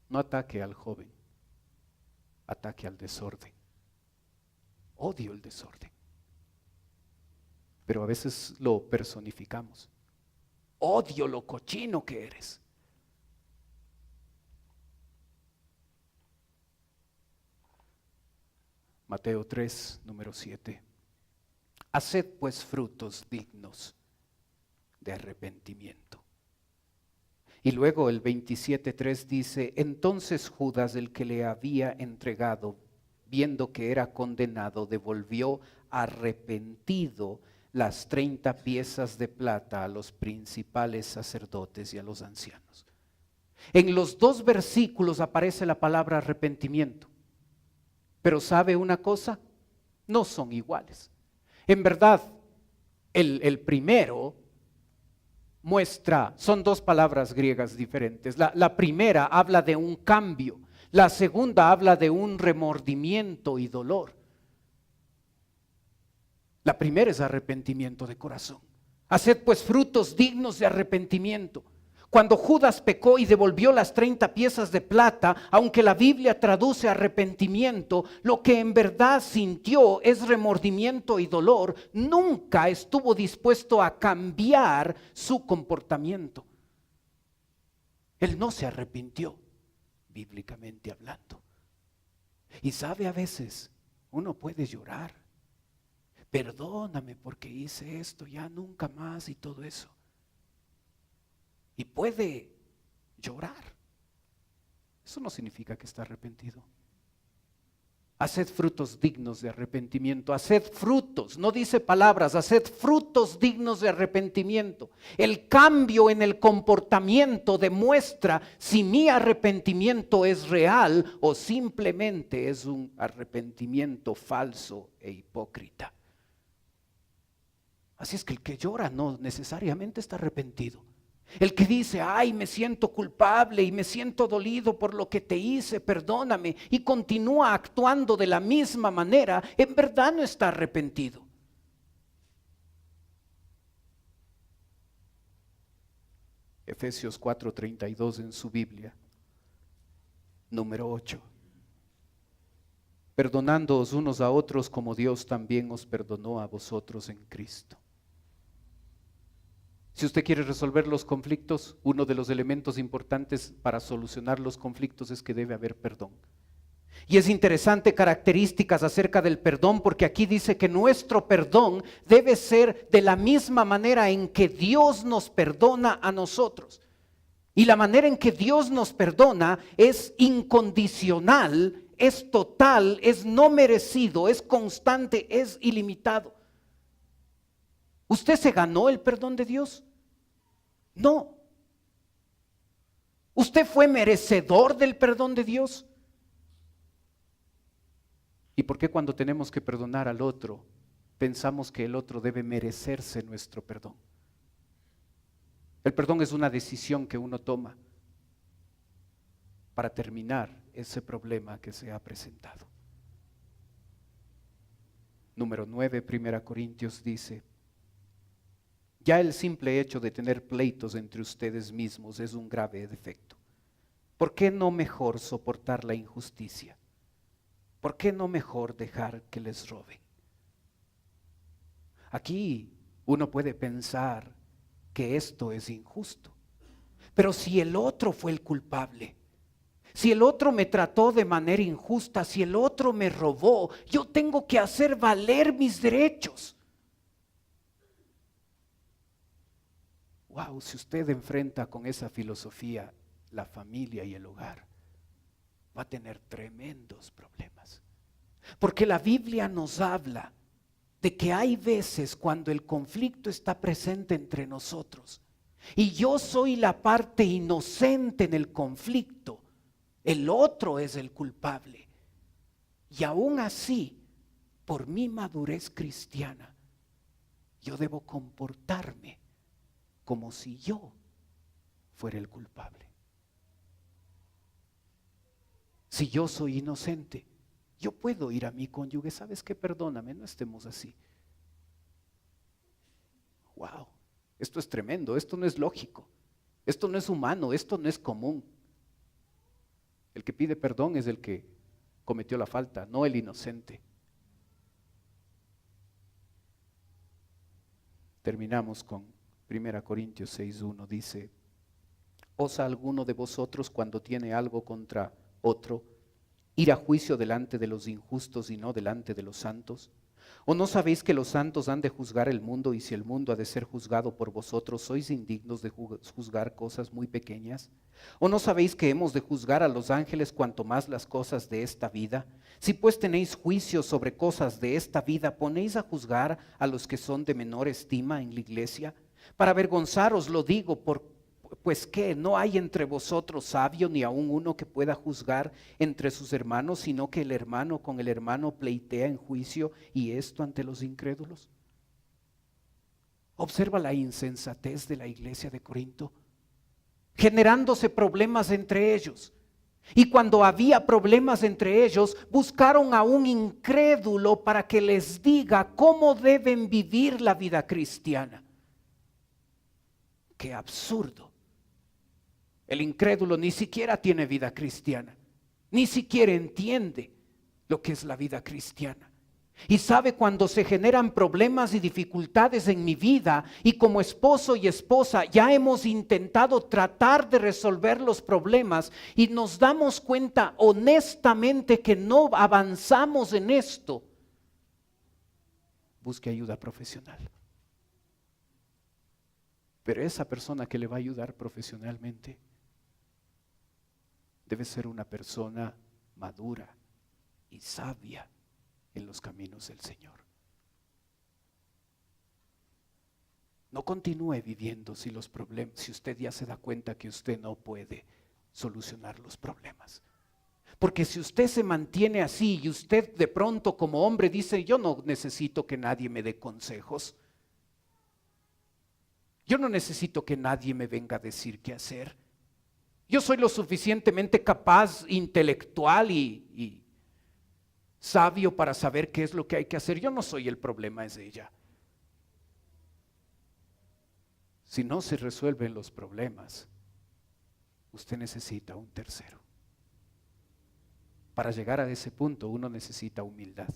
no ataque al joven, ataque al desorden. Odio el desorden, pero a veces lo personificamos. Odio lo cochino que eres. Mateo 3, número 7. Haced pues frutos dignos de arrepentimiento. Y luego el 27:3 dice, entonces Judas, el que le había entregado, viendo que era condenado, devolvió arrepentido las 30 piezas de plata a los principales sacerdotes y a los ancianos. En los dos versículos aparece la palabra arrepentimiento. Pero ¿sabe una cosa? No son iguales. En verdad, el primero son dos palabras griegas diferentes. La primera habla de un cambio, la segunda habla de un remordimiento y dolor. La primera es arrepentimiento de corazón. Haced pues frutos dignos de arrepentimiento. Cuando Judas pecó y devolvió las 30 piezas de plata, aunque la Biblia traduce arrepentimiento, lo que en verdad sintió es remordimiento y dolor. Nunca estuvo dispuesto a cambiar su comportamiento. Él no se arrepintió, bíblicamente hablando. Y sabe, a veces uno puede llorar. Perdóname porque hice esto, ya nunca más y todo eso. Y puede llorar. Eso no significa que está arrepentido. Haced frutos dignos de arrepentimiento. Haced frutos, no dice palabras, haced frutos dignos de arrepentimiento. El cambio en el comportamiento demuestra si mi arrepentimiento es real o simplemente es un arrepentimiento falso e hipócrita. Así es que el que llora no necesariamente está arrepentido. El que dice, ay, me siento culpable y me siento dolido por lo que te hice, perdóname, y continúa actuando de la misma manera, en verdad no está arrepentido. Efesios 4:32 en su Biblia, número 8. Perdonándoos unos a otros como Dios también os perdonó a vosotros en Cristo. Si usted quiere resolver los conflictos, uno de los elementos importantes para solucionar los conflictos es que debe haber perdón. Y es interesante características acerca del perdón, porque aquí dice que nuestro perdón debe ser de la misma manera en que Dios nos perdona a nosotros. Y la manera en que Dios nos perdona es incondicional, es total, es no merecido, es constante, es ilimitado. ¿Usted se ganó el perdón de Dios? No. ¿Usted fue merecedor del perdón de Dios? ¿Y por qué cuando tenemos que perdonar al otro, pensamos que el otro debe merecerse nuestro perdón? El perdón es una decisión que uno toma para terminar ese problema que se ha presentado. Número 9, 1 Corintios dice, ya el simple hecho de tener pleitos entre ustedes mismos es un grave defecto. ¿Por qué no mejor soportar la injusticia? ¿Por qué no mejor dejar que les roben? Aquí uno puede pensar que esto es injusto, pero si el otro fue el culpable, si el otro me trató de manera injusta, si el otro me robó, yo tengo que hacer valer mis derechos. Wow, si usted enfrenta con esa filosofía la familia y el hogar, va a tener tremendos problemas. Porque la Biblia nos habla de que hay veces cuando el conflicto está presente entre nosotros y yo soy la parte inocente en el conflicto, el otro es el culpable. Y aún así, por mi madurez cristiana, yo debo comportarme como si yo fuera el culpable. Si yo soy inocente, yo puedo ir a mi cónyuge, ¿sabes qué? Perdóname, no estemos así. Wow, esto es tremendo, esto no es lógico, esto no es humano, esto no es común. El que pide perdón es el que cometió la falta, no el inocente. Terminamos con 1 Corintios 6:1, dice, ¿osa alguno de vosotros cuando tiene algo contra otro ir a juicio delante de los injustos y no delante de los santos? ¿O no sabéis que los santos han de juzgar el mundo, y si el mundo ha de ser juzgado por vosotros, sois indignos de juzgar cosas muy pequeñas? ¿O no sabéis que hemos de juzgar a los ángeles cuanto más las cosas de esta vida? Si pues tenéis juicio sobre cosas de esta vida, ¿ponéis a juzgar a los que son de menor estima en la iglesia? Para avergonzaros lo digo, pues que no hay entre vosotros sabio ni aun uno que pueda juzgar entre sus hermanos, sino que el hermano con el hermano pleitea en juicio, y esto ante los incrédulos. Observa la insensatez de la iglesia de Corinto, generándose problemas entre ellos. Y cuando había problemas entre ellos, buscaron a un incrédulo para que les diga cómo deben vivir la vida cristiana. ¡Qué absurdo! El incrédulo ni siquiera tiene vida cristiana, ni siquiera entiende lo que es la vida cristiana. Y sabe cuando se generan problemas y dificultades en mi vida y como esposo y esposa ya hemos intentado tratar de resolver los problemas y nos damos cuenta honestamente que no avanzamos en esto, busque ayuda profesional. Pero esa persona que le va a ayudar profesionalmente debe ser una persona madura y sabia en los caminos del Señor. No continúe viviendo si usted ya se da cuenta que usted no puede solucionar los problemas. Porque si usted se mantiene así y usted de pronto como hombre dice, yo no necesito que nadie me dé consejos. Yo no necesito que nadie me venga a decir qué hacer. Yo soy lo suficientemente capaz, intelectual y sabio para saber qué es lo que hay que hacer. Yo no soy el problema, es ella. Si no se resuelven los problemas, usted necesita un tercero. Para llegar a ese punto uno necesita humildad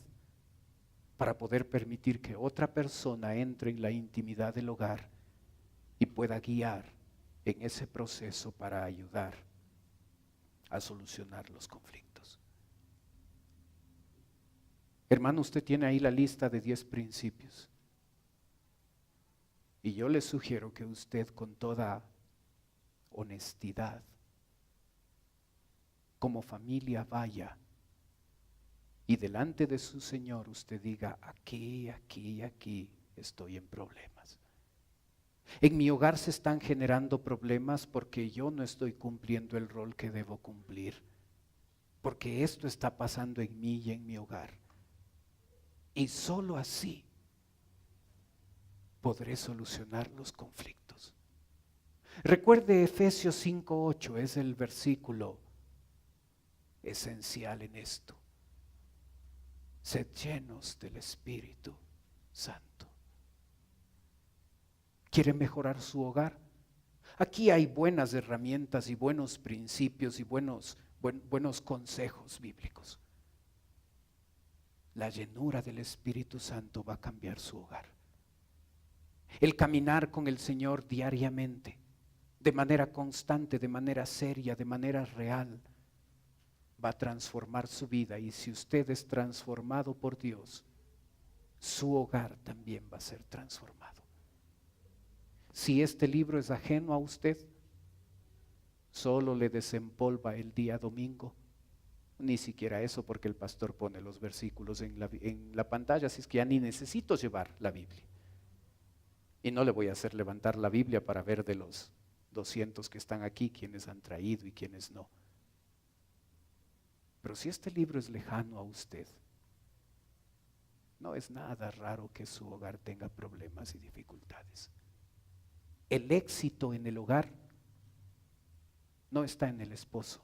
para poder permitir que otra persona entre en la intimidad del hogar y pueda guiar en ese proceso para ayudar a solucionar los conflictos. Hermano, usted tiene ahí la lista de 10 principios. Y yo le sugiero que usted con toda honestidad, como familia vaya y delante de su Señor usted diga, aquí estoy en problemas. En mi hogar se están generando problemas porque yo no estoy cumpliendo el rol que debo cumplir, porque esto está pasando en mí y en mi hogar. Y solo así podré solucionar los conflictos. Recuerde Efesios 5:8, es el versículo esencial en esto. Sed llenos del Espíritu Santo. ¿Quiere mejorar su hogar? Aquí hay buenas herramientas y buenos principios y buenos consejos bíblicos. La llenura del Espíritu Santo va a cambiar su hogar. El caminar con el Señor diariamente, de manera constante, de manera seria, de manera real, va a transformar su vida. Y si usted es transformado por Dios, su hogar también va a ser transformado. Si este libro es ajeno a usted, solo le desempolva el día domingo. Ni siquiera eso, porque el pastor pone los versículos en la pantalla, así es que ya ni necesito llevar la Biblia. Y no le voy a hacer levantar la Biblia para ver de los 200 que están aquí, quienes han traído y quienes no. Pero si este libro es lejano a usted, no es nada raro que su hogar tenga problemas y dificultades. El éxito en el hogar no está en el esposo,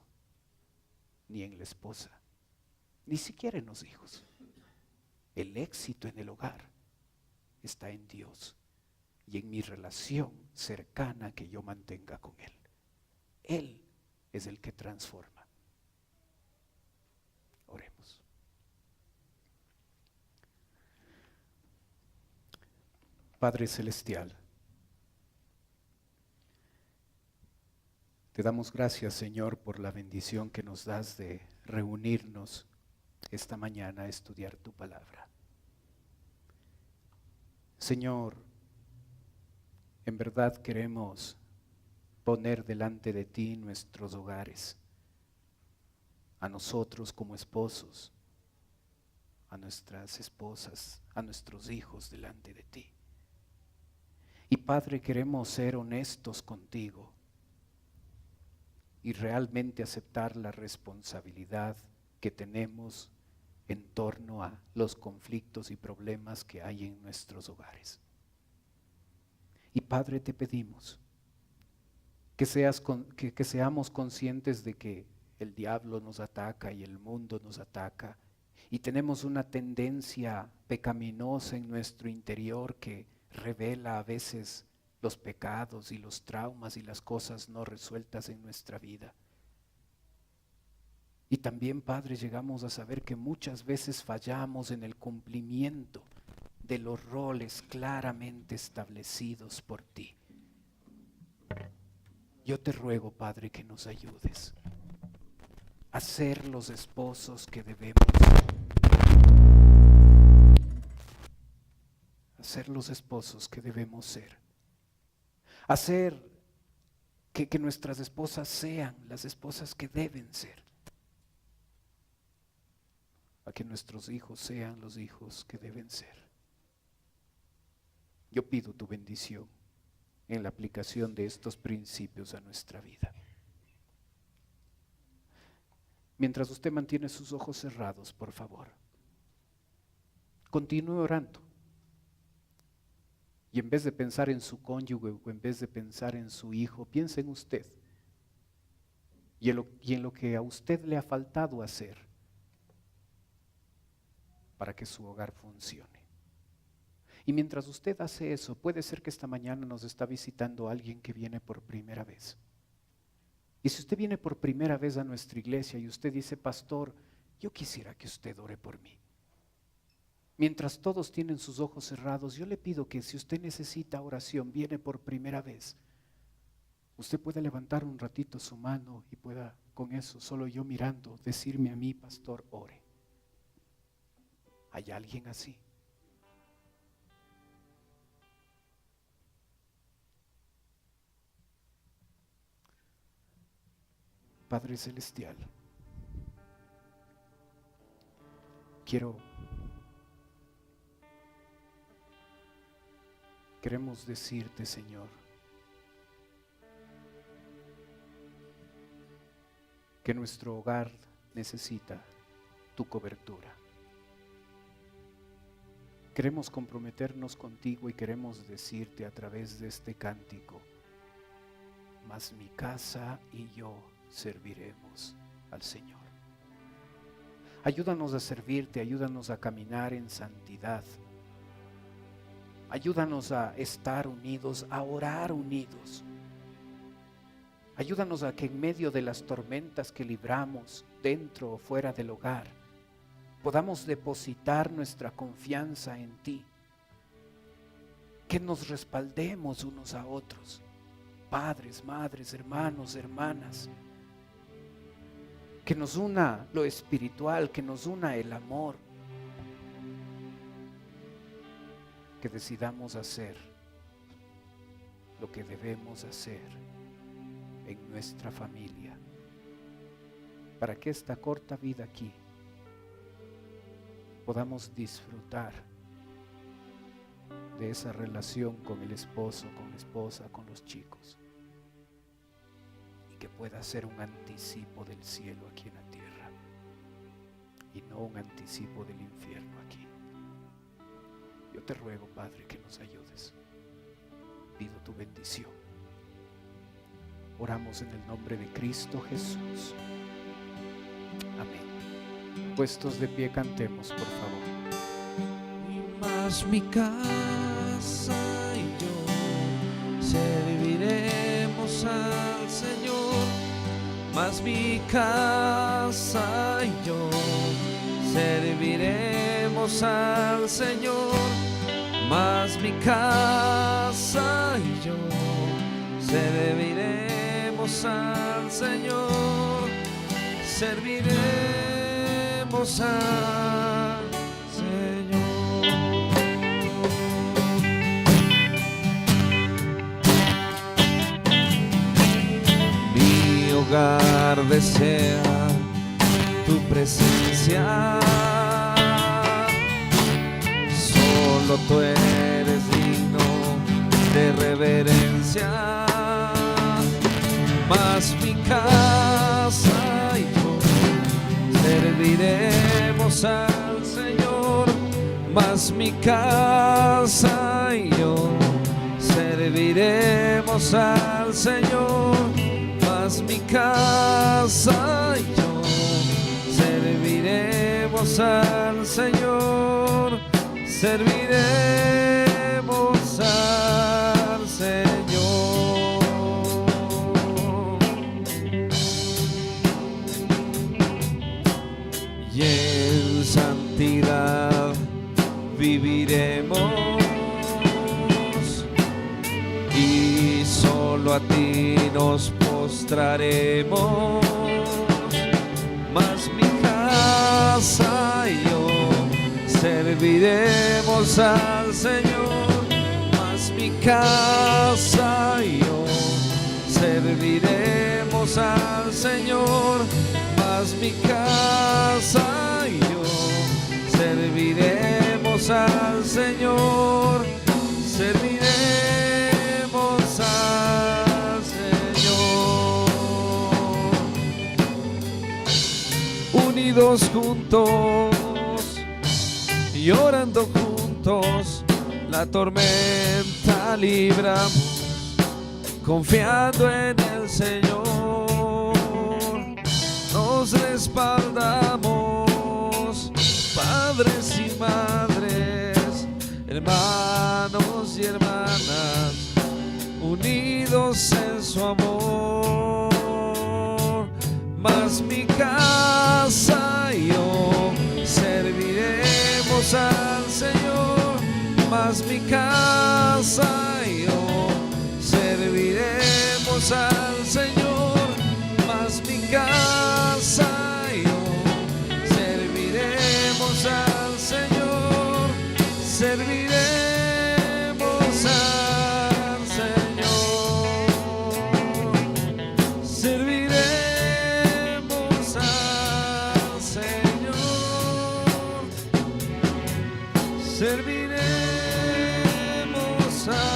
ni en la esposa, ni siquiera en los hijos. El éxito en el hogar está en Dios y en mi relación cercana que yo mantenga con Él. Él es el que transforma. Oremos. Padre Celestial, te damos gracias, Señor, por la bendición que nos das de reunirnos esta mañana a estudiar tu palabra. Señor, en verdad queremos poner delante de ti nuestros hogares, a nosotros como esposos, a nuestras esposas, a nuestros hijos delante de ti. Y Padre, queremos ser honestos contigo y realmente aceptar la responsabilidad que tenemos en torno a los conflictos y problemas que hay en nuestros hogares. Y Padre, te pedimos que seamos conscientes de que el diablo nos ataca y el mundo nos ataca y tenemos una tendencia pecaminosa en nuestro interior que revela a veces los pecados y los traumas y las cosas no resueltas en nuestra vida. Y también, Padre, llegamos a saber que muchas veces fallamos en el cumplimiento de los roles claramente establecidos por ti. Yo te ruego, Padre, que nos ayudes a ser los esposos que debemos ser los esposos que debemos ser, hacer que nuestras esposas sean las esposas que deben ser, a que nuestros hijos sean los hijos que deben ser. Yo pido tu bendición en la aplicación de estos principios a nuestra vida. Mientras usted mantiene sus ojos cerrados, por favor, continúe orando. Y en vez de pensar en su cónyuge o en vez de pensar en su hijo, piense en usted y en lo que a usted le ha faltado hacer para que su hogar funcione. Y mientras usted hace eso, puede ser que esta mañana nos está visitando alguien que viene por primera vez. Y si usted viene por primera vez a nuestra iglesia y usted dice: pastor, yo quisiera que usted ore por mí. Mientras todos tienen sus ojos cerrados, yo le pido que si usted necesita oración, viene por primera vez, usted puede levantar un ratito su mano y pueda con eso, solo yo mirando, decirme a mí: pastor, ore. ¿Hay alguien así? Padre Celestial, queremos decirte, Señor, que nuestro hogar necesita tu cobertura. Queremos comprometernos contigo y queremos decirte a través de este cántico: mas mi casa y yo serviremos al Señor. Ayúdanos a servirte, ayúdanos a caminar en santidad. Ayúdanos a estar unidos, a orar unidos. Ayúdanos a que en medio de las tormentas que libramos, dentro o fuera del hogar, podamos depositar nuestra confianza en ti. Que nos respaldemos unos a otros, padres, madres, hermanos, hermanas. Que nos una lo espiritual, que nos una el amor. Que decidamos hacer lo que debemos hacer en nuestra familia, para que esta corta vida aquí podamos disfrutar de esa relación con el esposo, con la esposa, con los chicos, y que pueda ser un anticipo del cielo aquí en la tierra y no un anticipo del infierno aquí. Yo te ruego, Padre, que nos ayudes. Pido tu bendición. Oramos en el nombre de Cristo Jesús. Amén. Puestos de pie, cantemos, por favor. Y más mi casa y yo serviremos al Señor. Más mi casa y yo serviremos al Señor. Más mi casa y yo serviremos al Señor. Serviremos al Señor. Mi hogar desea tu presencia. Solo tú eres digno de reverencia. Mas mi casa y yo serviremos al Señor. Mas mi casa y yo serviremos al Señor. Mas mi casa y yo serviremos al Señor. Serviremos al Señor. viviremos y solo a ti nos postraremos. Mas mi casa y yo serviremos al Señor. Mas mi casa y yo serviremos al Señor. Mas mi casa y yo serviremos al Señor. Serviremos al Señor. Unidos juntos y orando juntos, la tormenta libramos, confiando en el Señor. Nos respaldamos, padres y madres, hermanos y hermanas, unidos en su amor. Mas mi casa y yo serviremos al Señor. Mas mi casa y yo serviremos al Señor. Mas mi casa y yo serviremos al Señor. Serviremos al Señor. Serviremos al Señor. Serviremos al